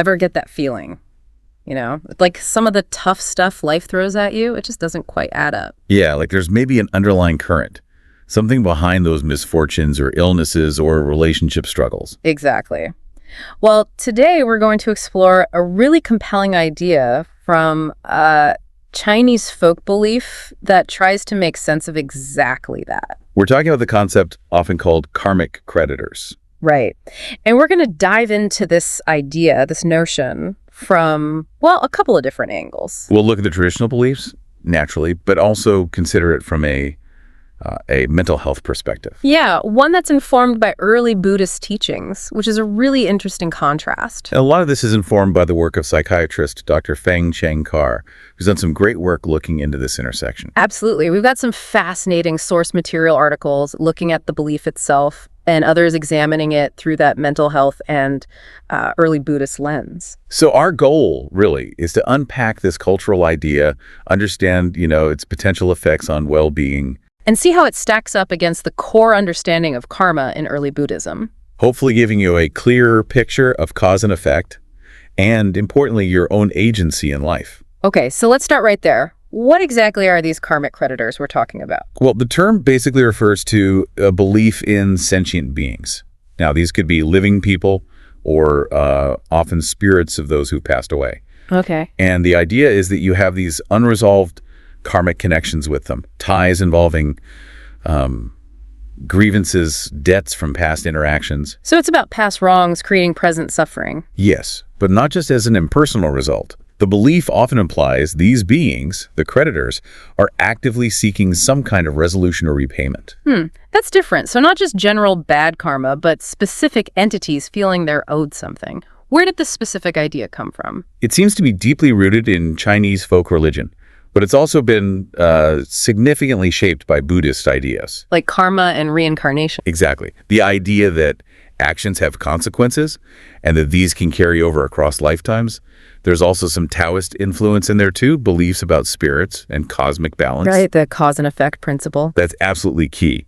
Ever get that feeling? You know, like some of the tough stuff life throws at you, it just doesn't quite add up. Yeah, like there's maybe an underlying current, something behind those misfortunes or illnesses or relationship struggles. Exactly. Well, today we're going to explore a really compelling idea from a Chinese folk belief that tries to make sense of exactly that. We're talking about the concept often called karmic creditors. Right. And we're going to dive into this idea, this notion, from, well, a couple of different angles. We'll look at the traditional beliefs, naturally, but also consider it from a mental health perspective. Yeah, one that's informed by early Buddhist teachings, which is a really interesting contrast. A lot of this is informed by the work of psychiatrist Dr. Phang Cheng Kar, who's done some great work looking into this intersection. Absolutely. We've got some fascinating source material articles looking at the belief itself and others examining it through that mental health and early Buddhist lens. So our goal, really, is to unpack this cultural idea, understand, its potential effects on well-being, and see how it stacks up against the core understanding of karma in early Buddhism. Hopefully giving you a clearer picture of cause and effect, and importantly, your own agency in life. Okay, so let's start right there. What exactly are these karmic creditors we're talking about? Well, the term basically refers to a belief in sentient beings. Now, these could be living people or often spirits of those who passed away. Okay. And the idea is that you have these unresolved karmic connections with them, ties involving grievances, debts from past interactions. So it's about past wrongs creating present suffering. Yes, but not just as an impersonal result. The belief often implies these beings, the creditors, are actively seeking some kind of resolution or repayment. That's different. So not just general bad karma, but specific entities feeling they're owed something. Where did this specific idea come from? It seems to be deeply rooted in Chinese folk religion, but it's also been significantly shaped by Buddhist ideas. Like karma and reincarnation. Exactly. The idea that actions have consequences and that these can carry over across lifetimes. There's also some Taoist influence in there too, beliefs about spirits and cosmic balance. Right, the cause and effect principle. That's absolutely key.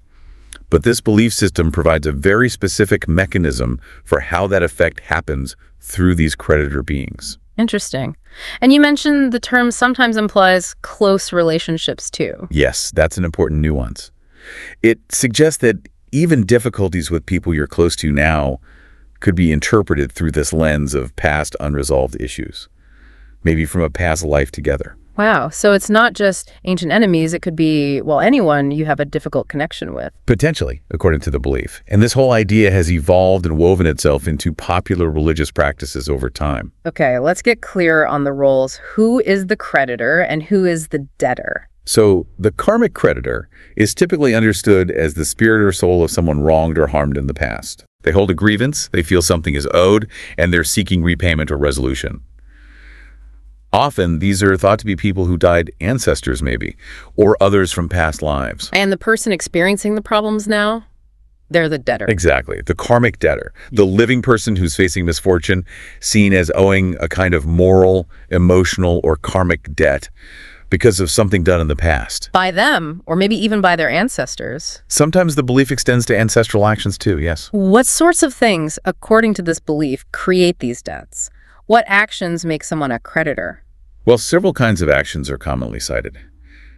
But this belief system provides a very specific mechanism for how that effect happens through these creditor beings. Interesting. And you mentioned the term sometimes implies close relationships too. Yes, that's an important nuance. It suggests that even difficulties with people you're close to now could be interpreted through this lens of past unresolved issues, maybe from a past life together. Wow. So it's not just ancient enemies. It could be, well, anyone you have a difficult connection with. Potentially, according to the belief. And this whole idea has evolved and woven itself into popular religious practices over time. Okay, let's get clear on the roles. Who is the creditor and who is the debtor? So the karmic creditor is typically understood as the spirit or soul of someone wronged or harmed in the past. They hold a grievance, they feel something is owed, and they're seeking repayment or resolution. Often, these are thought to be people who died, ancestors maybe, or others from past lives. And the person experiencing the problems now, they're the debtor. Exactly. The karmic debtor, the living person who's facing misfortune, seen as owing a kind of moral, emotional, or karmic debt because of something done in the past. By them, or maybe even by their ancestors. Sometimes the belief extends to ancestral actions too, yes. What sorts of things, according to this belief, create these debts? What actions make someone a creditor? Well, several kinds of actions are commonly cited.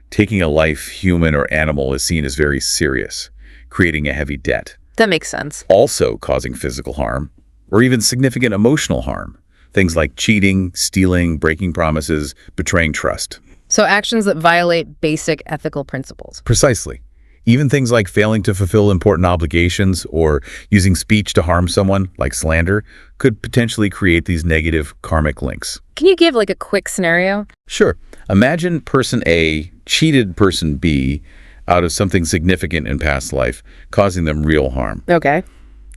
Taking a life, human or animal, is seen as very serious, creating a heavy debt. That makes sense. Also causing physical harm, or even significant emotional harm. Things like cheating, stealing, breaking promises, betraying trust. So actions that violate basic ethical principles. Precisely. Even things like failing to fulfill important obligations or using speech to harm someone, like slander, could potentially create these negative karmic links. Can you give like a quick scenario? Sure. Imagine person A cheated person B out of something significant in past life, causing them real harm. Okay.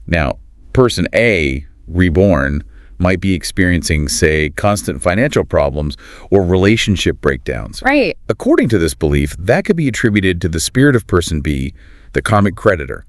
Now, person A, reborn, might be experiencing, say, constant financial problems or relationship breakdowns. Right. According to this belief, that could be attributed to the spirit of person B, the karmic creditor,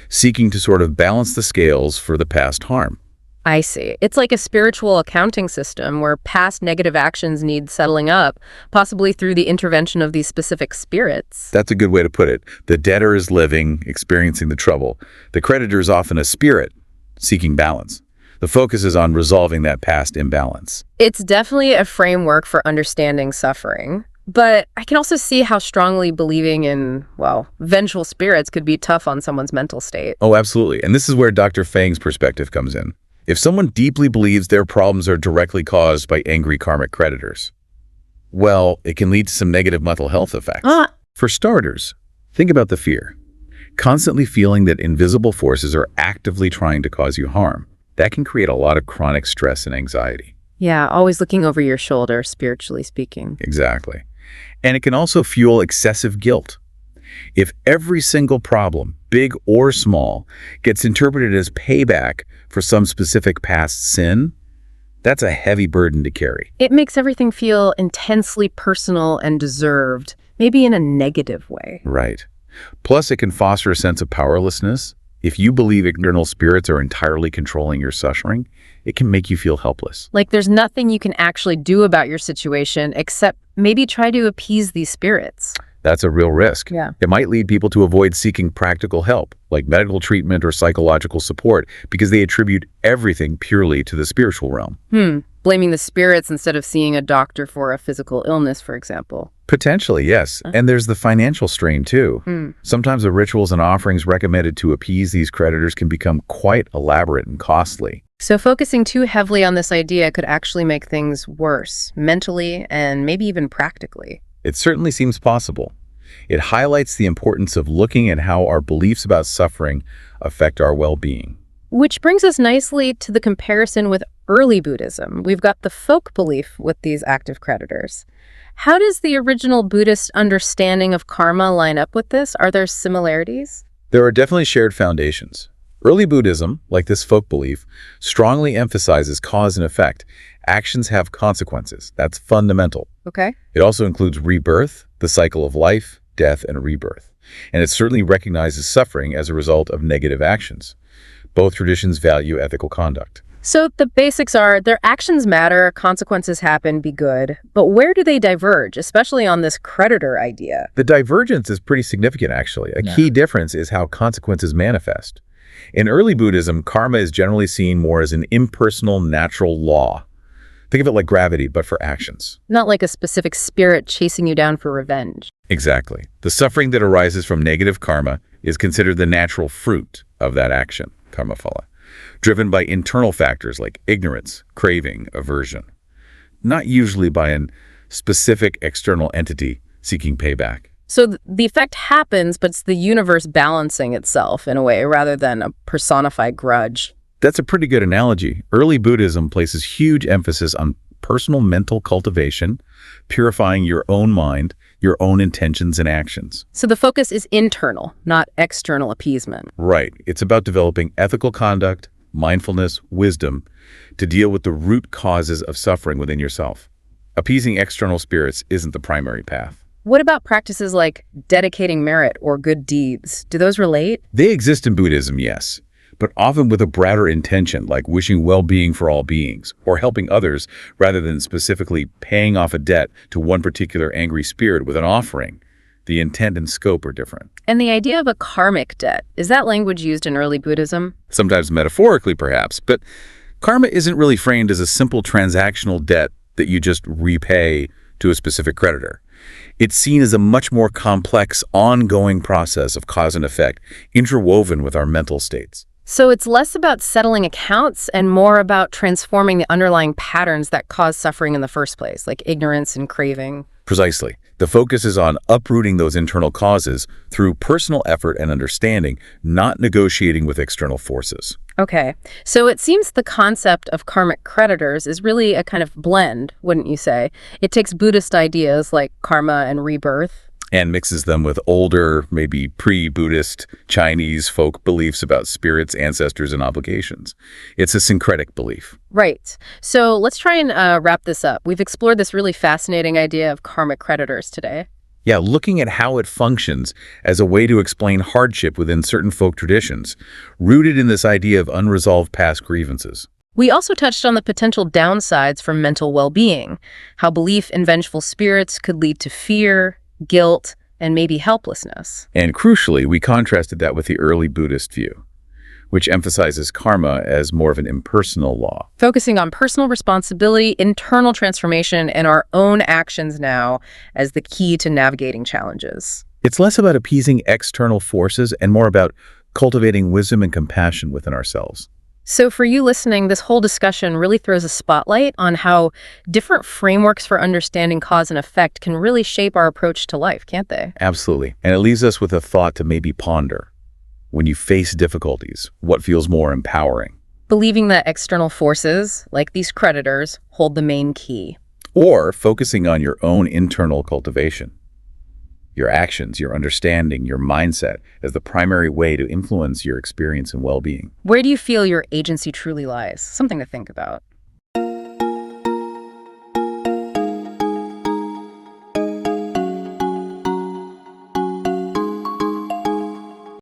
seeking to sort of balance the scales for the past harm. I see. It's like a spiritual accounting system where past negative actions need settling up, possibly through the intervention of these specific spirits. That's a good way to put it. The debtor is living, experiencing the trouble. The creditor is often a spirit, seeking balance. The focus is on resolving that past imbalance. It's definitely a framework for understanding suffering. But I can also see how strongly believing in, well, vengeful spirits could be tough on someone's mental state. Oh, absolutely. And this is where Dr. Phang's perspective comes in. If someone deeply believes their problems are directly caused by angry karmic creditors, well, it can lead to some negative mental health effects. For starters, think about the fear. Constantly feeling that invisible forces are actively trying to cause you harm. That can create a lot of chronic stress and anxiety. Yeah, always looking over your shoulder, spiritually speaking. Exactly. And it can also fuel excessive guilt. If every single problem, big or small, gets interpreted as payback for some specific past sin, that's a heavy burden to carry. It makes everything feel intensely personal and deserved, maybe in a negative way. Right. Plus, it can foster a sense of powerlessness. If you believe external spirits are entirely controlling your suffering, it can make you feel helpless. Like there's nothing you can actually do about your situation except maybe try to appease these spirits. That's a real risk. Yeah. It might lead people to avoid seeking practical help, like medical treatment or psychological support, because they attribute everything purely to the spiritual realm. Blaming the spirits instead of seeing a doctor for a physical illness, for example. Potentially, yes. And there's the financial strain, too. Sometimes the rituals and offerings recommended to appease these creditors can become quite elaborate and costly. So focusing too heavily on this idea could actually make things worse, mentally and maybe even practically. It certainly seems possible. It highlights the importance of looking at how our beliefs about suffering affect our well-being. Which brings us nicely to the comparison with early Buddhism. We've got the folk belief with these active creditors. How does the original Buddhist understanding of karma line up with this? Are there similarities? There are definitely shared foundations. Early Buddhism, like this folk belief, strongly emphasizes cause and effect. Actions have consequences. That's fundamental. Okay. It also includes rebirth, the cycle of life, death, and rebirth. And it certainly recognizes suffering as a result of negative actions. Both traditions value ethical conduct. So the basics are their actions matter, consequences happen, be good. But where do they diverge, especially on this creditor idea? The divergence is pretty significant, actually. A key difference is how consequences manifest. In early Buddhism, karma is generally seen more as an impersonal natural law. Think of it like gravity, but for actions. Not like a specific spirit chasing you down for revenge. Exactly. The suffering that arises from negative karma is considered the natural fruit of that action, karma phala, driven by internal factors like ignorance, craving, aversion, not usually by a specific external entity seeking payback. So the effect happens, but it's the universe balancing itself in a way rather than a personified grudge. That's a pretty good analogy. Early Buddhism places huge emphasis on personal mental cultivation, purifying your own mind, your own intentions and actions. So the focus is internal, not external appeasement. Right. It's about developing ethical conduct, mindfulness, wisdom to deal with the root causes of suffering within yourself. Appeasing external spirits isn't the primary path. What about practices like dedicating merit or good deeds? Do those relate? They exist in Buddhism, yes, but often with a broader intention, like wishing well-being for all beings, or helping others rather than specifically paying off a debt to one particular angry spirit with an offering. The intent and scope are different. And the idea of a karmic debt, is that language used in early Buddhism? Sometimes metaphorically, perhaps, but karma isn't really framed as a simple transactional debt that you just repay to a specific creditor. It's seen as a much more complex, ongoing process of cause and effect, interwoven with our mental states. So it's less about settling accounts and more about transforming the underlying patterns that cause suffering in the first place, like ignorance and craving. Precisely. The focus is on uprooting those internal causes through personal effort and understanding, not negotiating with external forces. Okay, so it seems the concept of karmic creditors is really a kind of blend, wouldn't you say? It takes Buddhist ideas like karma and rebirth, and mixes them with older, maybe pre-Buddhist Chinese folk beliefs about spirits, ancestors, and obligations. It's a syncretic belief. Right. So let's try and wrap this up. We've explored this really fascinating idea of karmic creditors today. Yeah, looking at how it functions as a way to explain hardship within certain folk traditions, rooted in this idea of unresolved past grievances. We also touched on the potential downsides for mental well-being, how belief in vengeful spirits could lead to fear, guilt, and maybe helplessness. And crucially, we contrasted that with the early Buddhist view, which emphasizes karma as more of an impersonal law. Focusing on personal responsibility, internal transformation, and our own actions now as the key to navigating challenges. It's less about appeasing external forces and more about cultivating wisdom and compassion within ourselves. So for you listening, this whole discussion really throws a spotlight on how different frameworks for understanding cause and effect can really shape our approach to life, can't they? Absolutely. And it leaves us with a thought to maybe ponder. When you face difficulties, what feels more empowering? Believing that external forces, like these creditors, hold the main key. Or focusing on your own internal cultivation. Your actions, your understanding, your mindset as the primary way to influence your experience and well-being. Where do you feel your agency truly lies? Something to think about.